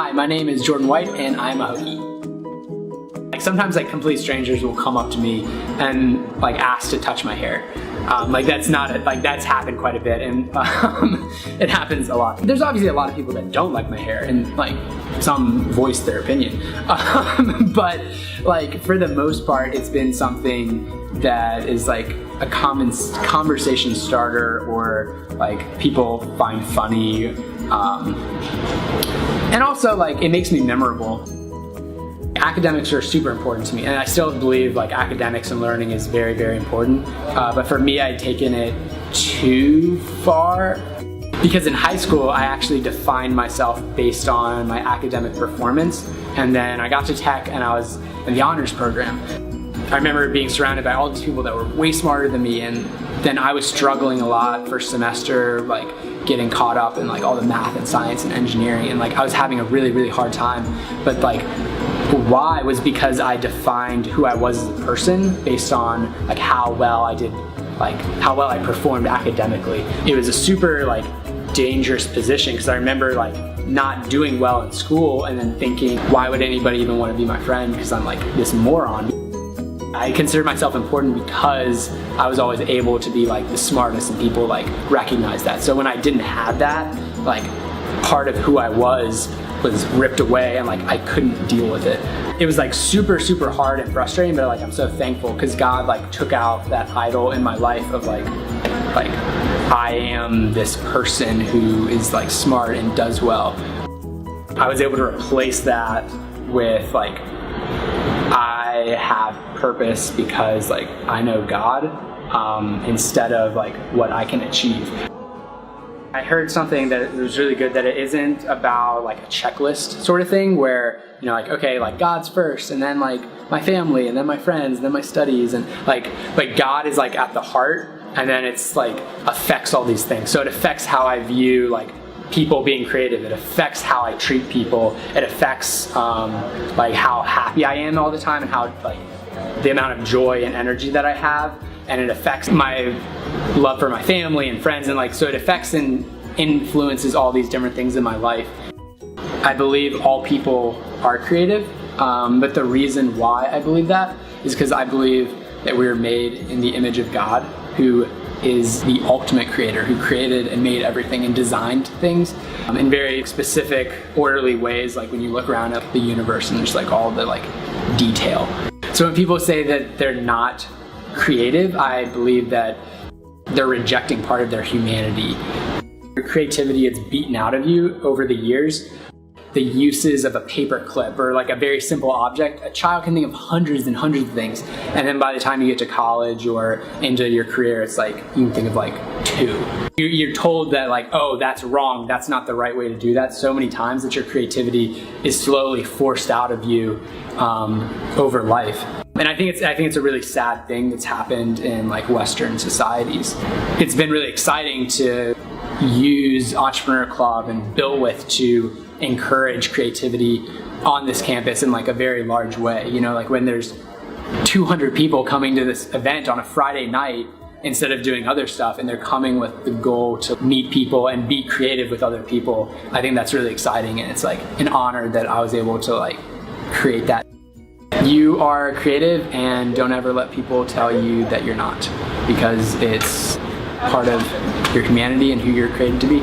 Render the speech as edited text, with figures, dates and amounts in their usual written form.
Hi, my name is Jordan White and I'm a Hokie. Like sometimes like complete strangers will come up to me and like ask to touch my hair. That's happened quite a bit, and it happens a lot. There's obviously a lot of people that don't like my hair, and like some voice their opinion. But like for the most part, it's been something that is like a common conversation starter, or like people find funny, and also like it makes me memorable. Academics are super important to me, and I still believe like academics and learning is very, very important. But for me, I'd taken it too far, because in high school, I actually defined myself based on my academic performance. And then I got to tech and I was in the honors program. I remember being surrounded by all these people that were way smarter than me, and then I was struggling a lot first semester, like getting caught up in like all the math and science and engineering, and like I was having a really, really hard time. But like why was because I defined who I was as a person based on like how well I did, like how well I performed academically. It was a super like dangerous position, because I remember like not doing well in school and then thinking, why would anybody even want to be my friend because I'm like this moron. I considered myself important because I was always able to be like the smartest, and people like recognize that. So when I didn't have that, like part of who I was ripped away, and like I couldn't deal with it. It was like super, super hard and frustrating, but like I'm so thankful because God like took out that idol in my life of like I am this person who is like smart and does well. I was able to replace that with like I have purpose because like I know God, instead of like what I can achieve. I heard something that was really good, that it isn't about like a checklist sort of thing where, you know, like, okay, like God's first, and then like my family, and then my friends, and then my studies, and like God is like at the heart, and then it's like affects all these things. So it affects how I view like people being creative. It affects how I treat people. It affects like how happy I am all the time, and how like the amount of joy and energy that I have. And it affects my love for my family and friends, and like so it affects and influences all these different things in my life. I believe all people are creative, but the reason why I believe that is because I believe that we were made in the image of God, who is the ultimate creator, who created and made everything and designed things in very specific, orderly ways. Like when you look around at the universe and there's like all the like detail. So when people say that they're not creative, I believe that they're rejecting part of their humanity. Your creativity is beaten out of you over the years. The uses of a paper clip or like a very simple object, a child can think of hundreds and hundreds of things, and then by the time you get to college or into your career, it's like you can think of like two. You're told that like, oh, that's wrong, that's not the right way to do that so many times that your creativity is slowly forced out of you over life. And I think it's a really sad thing that's happened in like Western societies. It's been really exciting to use Entrepreneur Club and Built With to encourage creativity on this campus in like a very large way. You know, like when there's 200 people coming to this event on a Friday night instead of doing other stuff, and they're coming with the goal to meet people and be creative with other people, I think that's really exciting, and it's like an honor that I was able to like create that. You are creative, and don't ever let people tell you that you're not, because it's part of your humanity and who you're created to be.